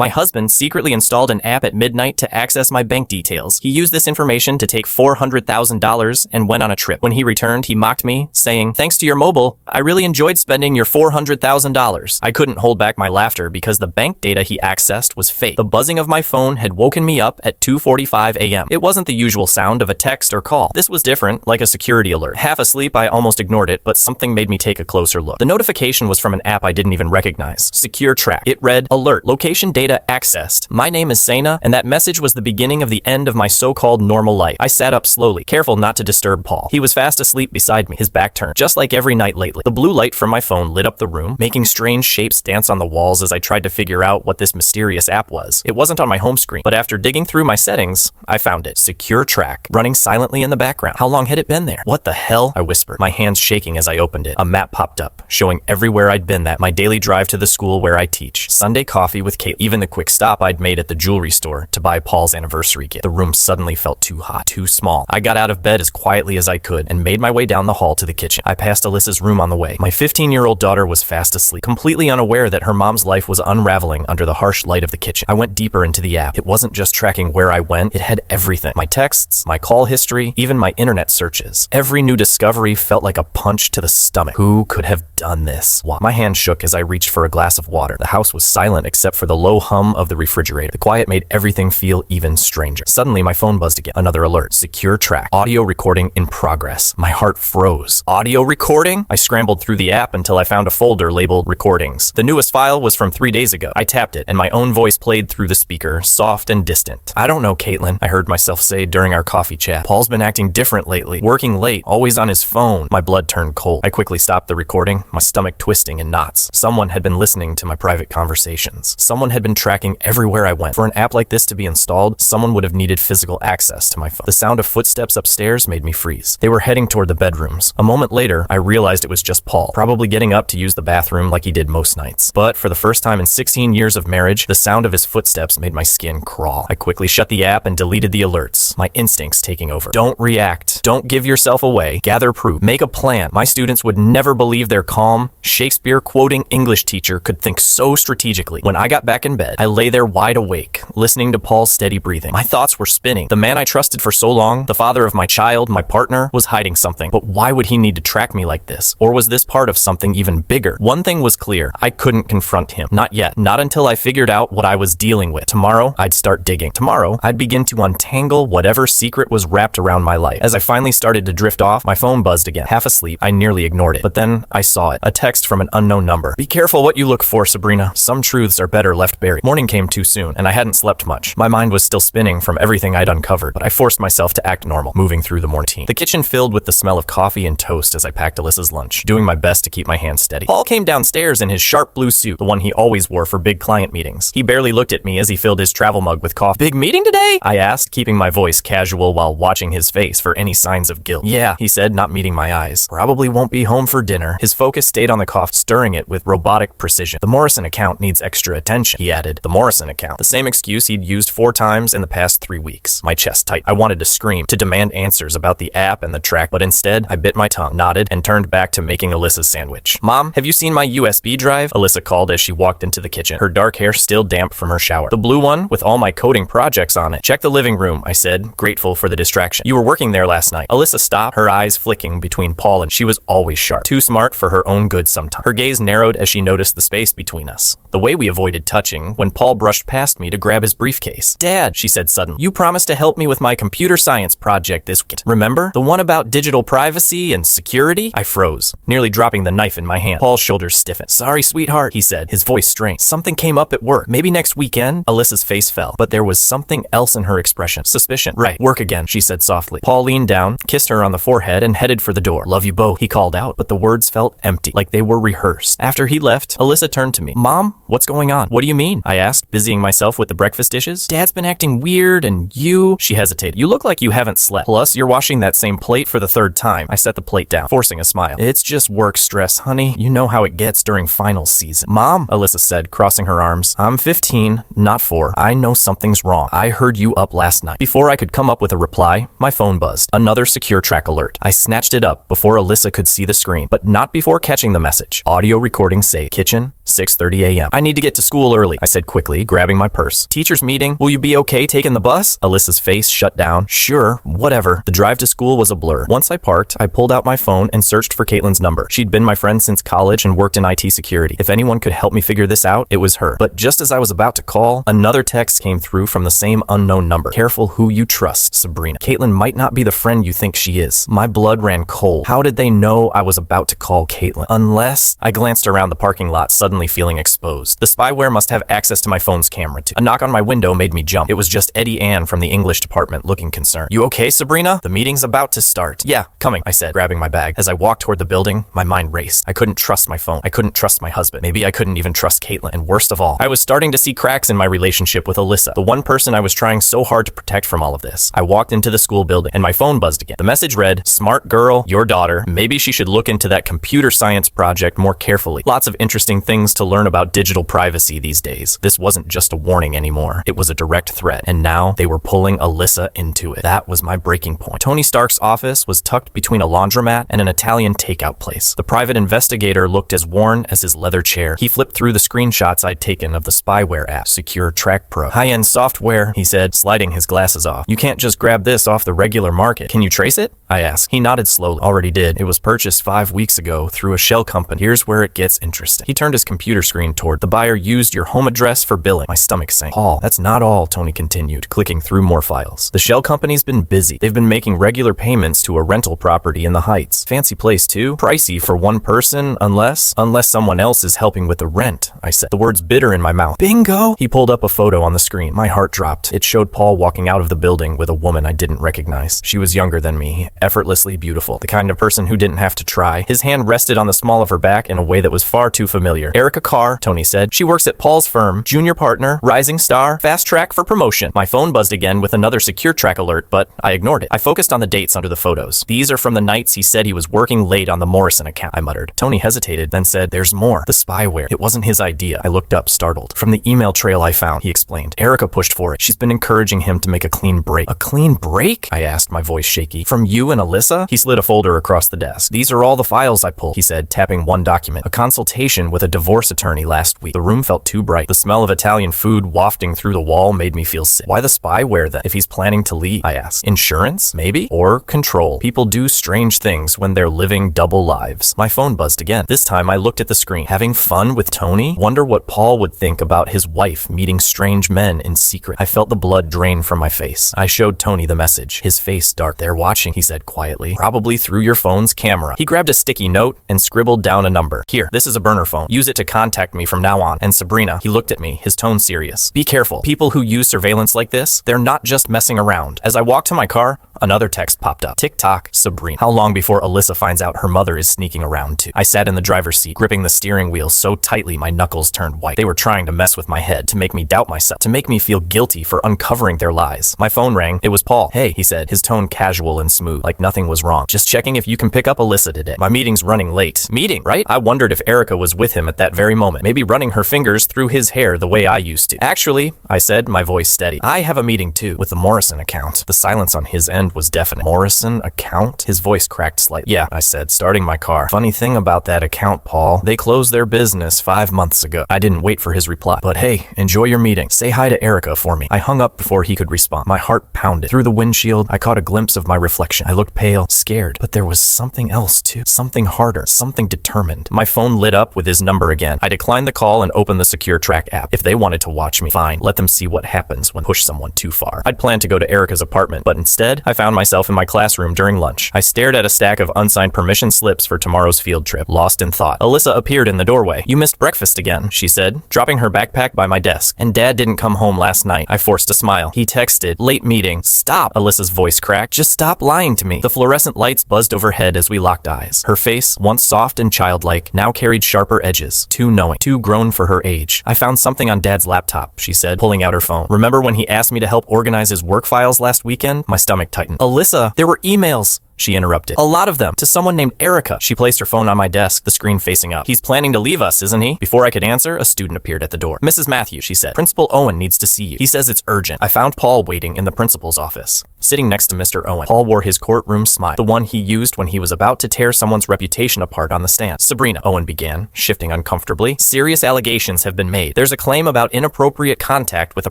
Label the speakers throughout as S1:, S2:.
S1: My husband secretly installed an app at midnight to access my bank details. He used this information to take $400,000 and went on a trip. When he returned, he mocked me, saying, "Thanks to your mobile, I really enjoyed spending your $400,000. I couldn't hold back my laughter because the bank data he accessed was fake. The buzzing of my phone had woken me up at 2:45 a.m. It wasn't the usual sound of a text or call. This was different, like a security alert. Half asleep, I almost ignored it, but something made me take a closer look. The notification was from an app I didn't even recognize. Secure Track. It read, "Alert, location data accessed. My name is Sena," and that message was the beginning of the end of my so-called normal life. I sat up slowly, careful not to disturb Paul. He was fast asleep beside me, his back turned, just like every night lately. The blue light from my phone lit up the room, making strange shapes dance on the walls as I tried to figure out what this mysterious app was. It wasn't on my home screen, but after digging through my settings, I found it. Secure Track, running silently in the background. How long had it been there? "What the hell?" I whispered, my hands shaking as I opened it. A map popped up, showing everywhere I'd been that my daily drive to the school where I teach, Sunday coffee with Kate, even the quick stop I'd made at the jewelry store to buy Paul's anniversary gift. The room suddenly felt too hot, too small. I got out of bed as quietly as I could and made my way down the hall to the kitchen. I passed Alyssa's room on the way. My 15-year-old daughter was fast asleep, completely unaware that her mom's life was unraveling under the harsh light of the kitchen. I went deeper into the app. It wasn't just tracking where I went, it had everything. My texts, my call history, even my internet searches. Every new discovery felt like a punch to the stomach. Who could have done this? Why? My hand shook as I reached for a glass of water. The house was silent except for the low hum of the refrigerator. The quiet made everything feel even stranger. Suddenly, my phone buzzed again. Another alert. Secure Track. Audio recording in progress. My heart froze. Audio recording? I scrambled through the app until I found a folder labeled Recordings. The newest file was from 3 days ago. I tapped it, and my own voice played through the speaker, soft and distant. "I don't know, Caitlin," I heard myself say during our coffee chat. "Paul's been acting different lately. Working late, always on his phone." My blood turned cold. I quickly stopped the recording, my stomach twisting in knots. Someone had been listening to my private conversations. Someone had been tracking everywhere I went. For an app like this to be installed, someone would have needed physical access to my phone. The sound of footsteps upstairs made me freeze. They were heading toward the bedrooms. A moment later, I realized it was just Paul, probably getting up to use the bathroom like he did most nights. But for the first time in 16 years of marriage, the sound of his footsteps made my skin crawl. I quickly shut the app and deleted the alerts, my instincts taking over. Don't react. Don't give yourself away. Gather proof. Make a plan. My students would never believe their calm, Shakespeare-quoting English teacher could think so strategically. When I got back in bed, I lay there wide awake, listening to Paul's steady breathing. My thoughts were spinning. The man I trusted for so long, the father of my child, my partner, was hiding something. But why would he need to track me like this? Or was this part of something even bigger? One thing was clear. I couldn't confront him. Not yet. Not until I figured out what I was dealing with. Tomorrow, I'd start digging. Tomorrow, I'd begin to untangle whatever secret was wrapped around my life. As I finally started to drift off, my phone buzzed again. Half asleep, I nearly ignored it. But then I saw it. A text from an unknown number. "Be careful what you look for, Sabrina. Some truths are better left buried." Morning came too soon, and I hadn't slept much. My mind was still spinning from everything I'd uncovered, but I forced myself to act normal, moving through the morning routine. The kitchen filled with the smell of coffee and toast as I packed Alyssa's lunch, doing my best to keep my hands steady. Paul came downstairs in his sharp blue suit, the one he always wore for big client meetings. He barely looked at me as he filled his travel mug with coffee. "Big meeting today?" I asked, keeping my voice casual while watching his face for any signs of guilt. "Yeah," he said, not meeting my eyes. "Probably won't be home for dinner." His focus stayed on the coffee, stirring it with robotic precision. "The Morrison account needs extra attention," he added. The Morrison account. The same excuse he'd used 4 times in the past 3 weeks. My chest tightened. I wanted to scream, to demand answers about the app and the track, but instead, I bit my tongue, nodded, and turned back to making Alyssa's sandwich. "Mom, have you seen my USB drive?" Alyssa called as she walked into the kitchen, her dark hair still damp from her shower. "The blue one with all my coding projects on it." "Check the living room," I said, grateful for the distraction. "You were working there last night." Alyssa stopped, her eyes flicking between Paul and she was always sharp. Too smart for her own good sometimes. Her gaze narrowed as she noticed the space between us, the way we avoided touching when Paul brushed past me to grab his briefcase. "Dad," she said suddenly, "you promised to help me with my computer science project this weekend. Remember? The one about digital privacy and security?" I froze, nearly dropping the knife in my hand. Paul's shoulders stiffened. "Sorry, sweetheart," he said, his voice strained. "Something came up at work. Maybe next weekend?" Alyssa's face fell, but there was something else in her expression. Suspicion. "Right, work again," she said softly. Paul leaned down, kissed her on the forehead, and headed for the door. "Love you both," he called out, but the words felt empty, like they were rehearsed. After he left, Alyssa turned to me. "Mom, what's going on?" "What do you mean?" I asked, busying myself with the breakfast dishes. "Dad's been acting weird, and you..." She hesitated. "You look like you haven't slept. Plus, you're washing that same plate for the 3rd time." I set the plate down, forcing a smile. "It's just work stress, honey. You know how it gets during finals season." "Mom," Alyssa said, crossing her arms, "I'm 15, not 4. I know something's wrong. I heard you up last night." Before I could come up with a reply, my phone buzzed. Another secure track alert. I snatched it up before Alyssa could see the screen, but not before catching the message. Audio recording saved. Kitchen, 6:30 a.m. I need to get to school early, I said quickly, grabbing my purse. Teacher's meeting. Will you be okay taking the bus? Alyssa's face shut down. Sure, whatever. The drive to school was a blur. Once I parked, I pulled out my phone and searched for Caitlin's number. She'd been my friend since college and worked in IT security. If anyone could help me figure this out, it was her. But just as I was about to call, another text came through from the same unknown number. Careful who you trust, Sabrina. Caitlin might not be the friend you think she is. My blood ran cold. How did they know I was about to call Caitlin? Unless... I glanced around the parking lot, suddenly feeling exposed. The spyware must have access to my phone's camera too. A knock on my window made me jump. It was just Eddie Ann from the English department, looking concerned. You okay, Sabrina? The meeting's about to start. Yeah, coming, I said, grabbing my bag. As I walked toward the building, my mind raced. I couldn't trust my phone. I couldn't trust my husband. Maybe I couldn't even trust Caitlin. And worst of all, I was starting to see cracks in my relationship with Alyssa, the one person I was trying so hard to protect from all of this. I walked into the school building, and my phone buzzed again. The message read, "Smart girl, your daughter. Maybe she should look into that computer science project more carefully." Lots of interesting things to learn about digital privacy these days. This wasn't just a warning anymore. It was a direct threat, and now they were pulling Alyssa into it. That was my breaking point. Tony Stark's office was tucked between a laundromat and an Italian takeout place. The private investigator looked as worn as his leather chair. He flipped through the screenshots I'd taken of the spyware app, Secure Track Pro. High-end software, he said, sliding his glasses off. You can't just grab this off the regular market. Can you trace it? I asked. He nodded slowly. Already did. It was purchased 5 weeks ago through a shell company. Here's where it gets interesting. He turned his computer screen toward. The buyer used your home address for billing. My stomach sank. Paul, that's not all, Tony continued, clicking through more files. The shell company's been busy. They've been making regular payments to a rental property in the Heights. Fancy place too. Pricey for one person, unless someone else is helping with the rent, I said. The words bitter in my mouth. Bingo! He pulled up a photo on the screen. My heart dropped. It showed Paul walking out of the building with a woman I didn't recognize. She was younger than me, effortlessly beautiful, the kind of person who didn't have to try. His hand rested on the small of her back in a way that was far too familiar. Erica Carr, Tony said. She works at Paul's firm, junior partner, rising star, fast track for promotion. My phone buzzed again with another Secure Track alert, but I ignored it. I focused on the dates under the photos. These are from the nights he said he was working late on the Morrison account, I muttered. Tony hesitated, then said, "There's more. The spyware. It wasn't his idea." I looked up, startled. "From the email trail I found," he explained. "Erica pushed for it. She's been encouraging him to make a clean break." "A clean break?" I asked, my voice shaky. "From you and Alyssa?" He slid a folder across the desk. "These are all the files I pulled," he said, tapping one document. "A consultation with a divorce attorney last week." The room felt too bright. The smell of Italian food wafting through the wall made me feel sick. "Why the spyware then, if he's planning to leave?" I asked. "Insurance, maybe? Or control. People do strange things when they're living double lives." My phone buzzed again. This time I looked at the screen. Having fun with Tony? Wonder what Paul would think about his wife meeting strange men in secret. I felt the blood drain from my face. I showed Tony the message. His face dark. "They're watching," he said quietly. "Probably through your phone's camera." He grabbed a sticky note and scribbled down a number. "Here, this is a burner phone. Use it to contact me from now on. And Sabrina," he looked at me, his tone serious, "be careful. People who use surveillance like this, they're not just messing around." As I walked to my car, another text popped up. "Tick-tock, Sabrina. How long before Alyssa finds out her mother is sneaking around too?" I sat in the driver's seat, gripping the steering wheel so tightly my knuckles turned white. They were trying to mess with my head, to make me doubt myself, to make me feel guilty for uncovering their lies. My phone rang. It was Paul. "Hey," he said, his tone casual and smooth, like nothing was wrong. "Just checking if you can pick up Alyssa today. My meeting's running late." Meeting, right? I wondered if Erica was with him at that very moment, maybe running her fingers through his hair the way I used to. "Actually," I said, my voice steady, "I have a meeting too, with the Morrison account." The silence on his end was deafening. "Morrison account?" His voice cracked slightly. "Yeah," I said, starting my car. "Funny thing about that account, Paul. They closed their business 5 months ago." I didn't wait for his reply. "But hey, enjoy your meeting. Say hi to Erica for me." I hung up before he could respond. My heart pounded. Through the windshield, I caught a glimpse of my reflection. I looked pale, scared, but there was something else too. Something harder, something determined. My phone lit up with his number again. I declined the call and opened the Secure Track app. If they wanted to watch me, fine. Let them see what happens when push someone too far. I'd planned to go to Erica's apartment, but instead, I found myself in my classroom during lunch. I stared at a stack of unsigned permission slips for tomorrow's field trip, lost in thought. Alyssa appeared in the doorway. "You missed breakfast again," she said, dropping her backpack by my desk. "And Dad didn't come home last night." I forced a smile. He texted, "Late meeting." "Stop," Alyssa's voice cracked. "Just stop lying to me." The fluorescent lights buzzed overhead as we locked eyes. Her face, once soft and childlike, now carried sharper edges. Too knowing, too grown for her age. "I found something on Dad's laptop," she said, pulling out her phone. "Remember when he asked me to help organize his work files last weekend?" My stomach tightened. "Alyssa, there were emails," she interrupted. "A lot of them, to someone named Erica." She placed her phone on my desk, the screen facing up. "He's planning to leave us, isn't he?" Before I could answer, a student appeared at the door. "Mrs. Matthews," she said, "Principal Owen needs to see you. He says it's urgent." I found Paul waiting in the principal's office. sitting next to Mr. Owen. Paul wore his courtroom smile, the one he used when he was about to tear someone's reputation apart on the stand. Sabrina, Owen began, shifting uncomfortably. Serious allegations have been made. There's a claim about inappropriate contact with a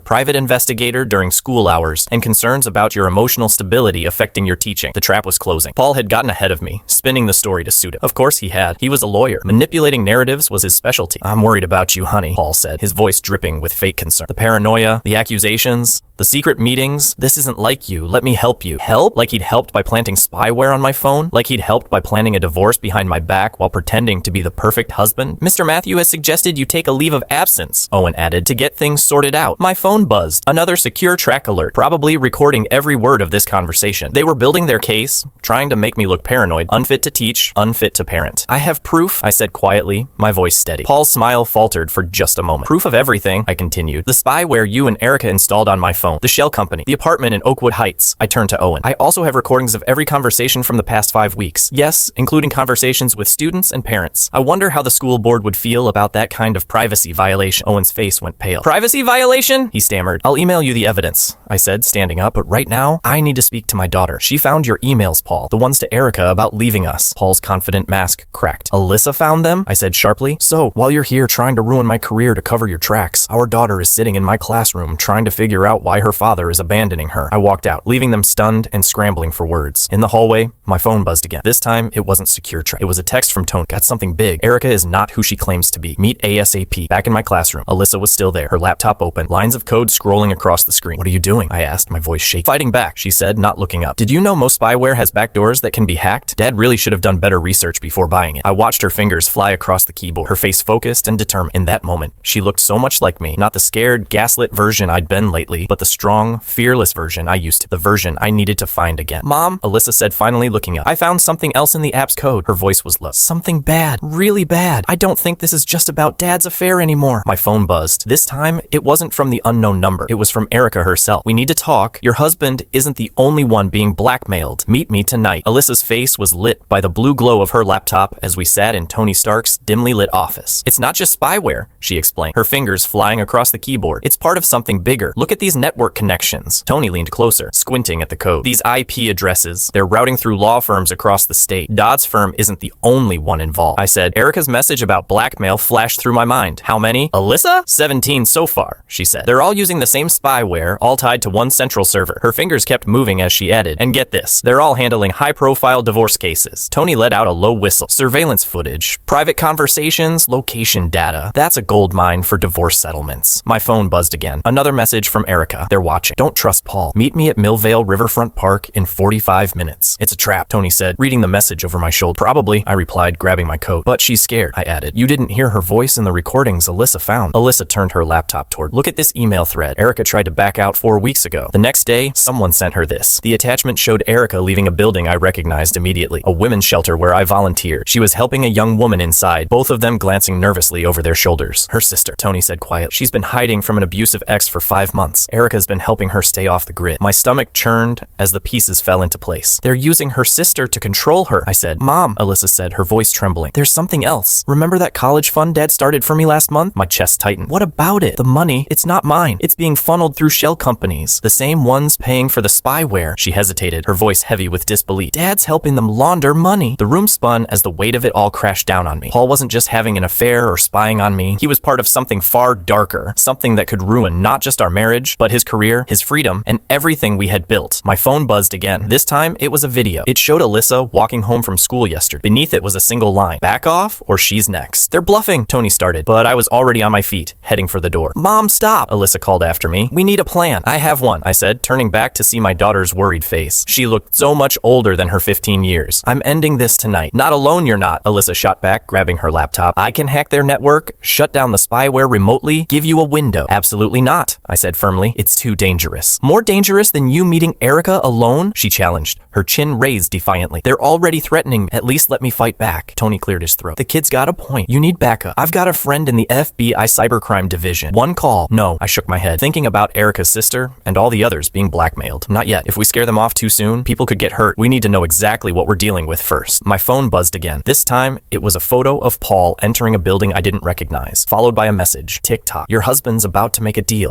S1: private investigator during school hours and concerns about your emotional stability affecting your teaching. The trap was closing. Paul had gotten ahead of me, spinning the story to suit him. Of course he had. He was a lawyer. Manipulating narratives was his specialty. I'm worried about you, honey, Paul said, his voice dripping with fake concern. The paranoia, the accusations, the secret meetings. This isn't like you. Let me help you. Help? Like he'd helped by planting spyware on my phone? Like he'd helped by planning a divorce behind my back while pretending to be the perfect husband? Mr. Matthew has suggested you take a leave of absence, Owen added, to get things sorted out. My phone buzzed. Another secure track alert, probably recording every word of this conversation. They were building their case, trying to make me look paranoid, unfit to teach, unfit to parent. I have proof, I said quietly, my voice steady. Paul's smile faltered for just a moment. Proof of everything, I continued. The spyware you and Erica installed on my phone, the shell company, the apartment in Oakwood Heights. I turned to Owen. I also have recordings of every conversation from the past 5 weeks. Yes, including conversations with students and parents. I wonder how the school board would feel about that kind of privacy violation. Owen's face went pale. Privacy violation? He stammered. I'll email you the evidence, I said, standing up, but right now, I need to speak to my daughter. She found your emails, Paul, the ones to Erica about leaving us. Paul's confident mask cracked. Alyssa found them? I said sharply. So, while you're here trying to ruin my career to cover your tracks, our daughter is sitting in my classroom trying to figure out why her father is abandoning her. I walked out, leaving them stunned and scrambling for words. In the hallway, my phone buzzed again. This time, it wasn't secure track. It was a text from Tony. Got something big. Erica is not who she claims to be. Meet ASAP. Back in my classroom, Alyssa was still there, her laptop open, lines of code scrolling across the screen. What are you doing? I asked, my voice shaking. Fighting back, she said, not looking up. Did you know most spyware has backdoors that can be hacked? Dad really should have done better research before buying it. I watched her fingers fly across the keyboard, her face focused and determined. In that moment, she looked so much like me. Not the scared, gaslit version I'd been lately, but the strong, fearless version I used to. The version I needed to find again. Mom, Alyssa said, finally looking up. I found something else in the app's code. Her voice was low. Something bad. Really bad. I don't think this is just about Dad's affair anymore. My phone buzzed. This time, it wasn't from the unknown number. It was from Erica herself. We need to talk. Your husband isn't the only one being blackmailed. Meet me tonight. Alyssa's face was lit by the blue glow of her laptop as we sat in Tony Stark's dimly lit office. It's not just spyware, she explained, her fingers flying across the keyboard. It's part of something bigger. Look at these network connections. Tony leaned closer, squinting at the code. These IP addresses, they're routing through law firms across the state. Dodd's firm isn't the only one involved. I said, Erica's message about blackmail flashed through my mind. How many? Alyssa? 17 so far, she said. They're all using the same spyware, all tied to one central server. Her fingers kept moving as she added, and get this, they're all handling high-profile divorce cases. Tony let out a low whistle. Surveillance footage, private conversations, location data. That's a gold mine for divorce settlements. My phone buzzed again. Another message from Erica. They're watching. Don't trust Paul. Meet me at Millvale Riverfront Park in 45 minutes. It's a trap, Tony said, reading the message over my shoulder. Probably, I replied, grabbing my coat. But she's scared, I added. You didn't hear her voice in the recordings Alyssa found. Alyssa turned her laptop toward. Look at this email thread. Erica tried to back out 4 weeks ago. The next day, someone sent her this. The attachment showed Erica leaving a building I recognized immediately. A women's shelter where I volunteered. She was helping a young woman inside, both of them glancing nervously over their shoulders. Her sister, Tony said quietly. She's been hiding from an abusive ex for 5 months. Erica's been helping her stay off the grid. My stomach churned as the pieces fell into place. They're using her sister to control her, I said. Mom, Alyssa said, her voice trembling. There's something else. Remember that college fund Dad started for me last month? My chest tightened. What about it? The money, it's not mine. It's being funneled through shell companies. The same ones paying for the spyware. She hesitated, her voice heavy with disbelief. Dad's helping them launder money. The room spun as the weight of it all crashed down on me. Paul wasn't just having an affair or spying on me. He was part of something far darker. Something that could ruin not just our marriage, but his career, his freedom, and everything we had built. My phone buzzed again. This time, it was a video. It showed Alyssa walking home from school yesterday. Beneath it was a single line. Back off, or she's next. They're bluffing, Tony started, but I was already on my feet, heading for the door. Mom, stop, Alyssa called after me. We need a plan. I have one, I said, turning back to see my daughter's worried face. She looked so much older than her 15 years. I'm ending this tonight. Not alone you're not, Alyssa shot back, grabbing her laptop. I can hack their network, shut down the spyware remotely, give you a window. Absolutely not, I said firmly. It's too dangerous. More dangerous than you meeting Erica alone? She challenged, her chin raised defiantly. They're already threatening me. At least let me fight back. Tony cleared his throat. The kid's got a point. You need backup. I've got a friend in the FBI cybercrime division. One call. No, I shook my head, thinking about Erica's sister and all the others being blackmailed. Not yet. If we scare them off too soon, people could get hurt. We need to know exactly what we're dealing with first. My phone buzzed again. This time, it was a photo of Paul entering a building I didn't recognize, followed by a message. TikTok. Your husband's about to make a deal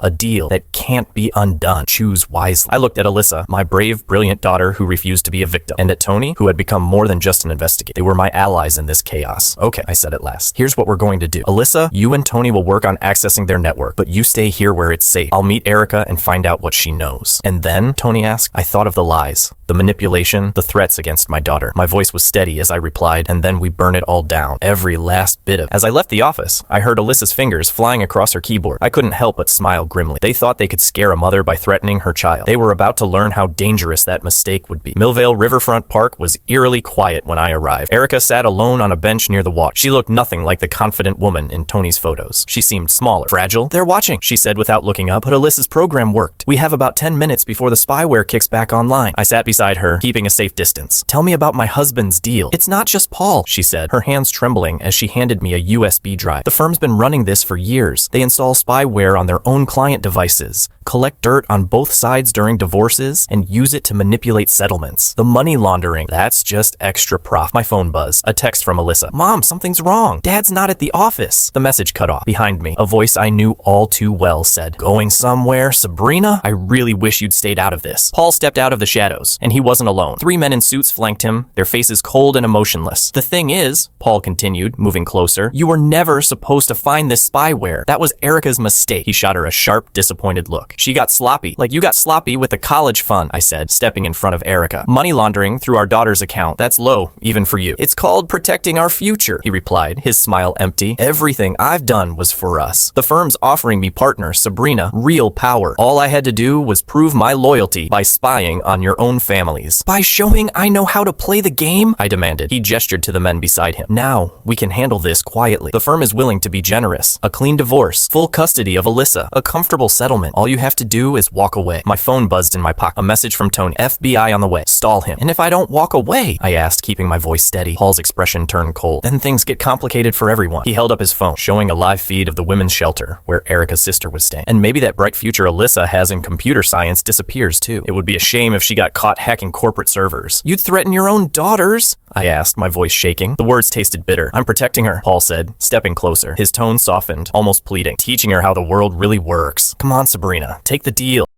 S1: that can't can't be undone. Choose wisely. I looked at Alyssa, my brave, brilliant daughter who refused to be a victim, and at Tony, who had become more than just an investigator. They were my allies in this chaos. Okay, I said at last. Here's what we're going to do. Alyssa, you and Tony will work on accessing their network, but you stay here where it's safe. I'll meet Erica and find out what she knows. And then, Tony asked, I thought of the lies, the manipulation, the threats against my daughter. My voice was steady as I replied, and then we burn it all down. Every last bit of it. As I left the office, I heard Alyssa's fingers flying across her keyboard. I couldn't help but smile grimly. They thought they could scare a mother by threatening her child. They were about to learn how dangerous that mistake would be. Millvale Riverfront Park was eerily quiet when I arrived. Erica sat alone on a bench near the water. She looked nothing like the confident woman in Tony's photos. She seemed smaller, fragile. They're watching, she said without looking up, but Alyssa's program worked. We have about 10 minutes before the spyware kicks back online. I sat beside her, keeping a safe distance. Tell me about my husband's deal. It's not just Paul, she said, her hands trembling as she handed me a USB drive. The firm's been running this for years. They install spyware on their own client devices, collect dirt on both sides during divorces, and use it to manipulate settlements. The money laundering, that's just extra profit. My phone buzzed. A text from Alyssa. Mom, something's wrong. Dad's not at the office. The message cut off. Behind me, a voice I knew all too well said, Going somewhere, Sabrina? I really wish you'd stayed out of this. Paul stepped out of the shadows, and he wasn't alone. 3 men in suits flanked him, their faces cold and emotionless. The thing is, Paul continued, moving closer, you were never supposed to find this spyware. That was Erica's mistake. He shot her a sharp, disappointed look. She got sloppy, like you got sloppy with the college fund, I said, stepping in front of Erica. Money laundering through our daughter's account. That's low, even for you. It's called protecting our future, he replied, his smile empty. Everything I've done was for us. The firm's offering me partner, Sabrina, real power. All I had to do was prove my loyalty by spying on your own families. By showing I know how to play the game? I demanded. He gestured to the men beside him. Now, we can handle this quietly. The firm is willing to be generous. A clean divorce, full custody of Alyssa, a comfortable settlement. All you have to do is walk away. My phone buzzed in my pocket. A message from Tony. FBI on the way. Stall him. And if I don't walk away? I asked, keeping my voice steady. Paul's expression turned cold. Then things get complicated for everyone. He held up his phone, showing a live feed of the women's shelter, where Erica's sister was staying. And maybe that bright future Alyssa has in computer science disappears too. It would be a shame if she got caught hacking corporate servers. You'd threaten your own daughters? I asked, my voice shaking. The words tasted bitter. I'm protecting her, Paul said, stepping closer. His tone softened, almost pleading, teaching her how the world really works. Come on, Sabrina, take the deal.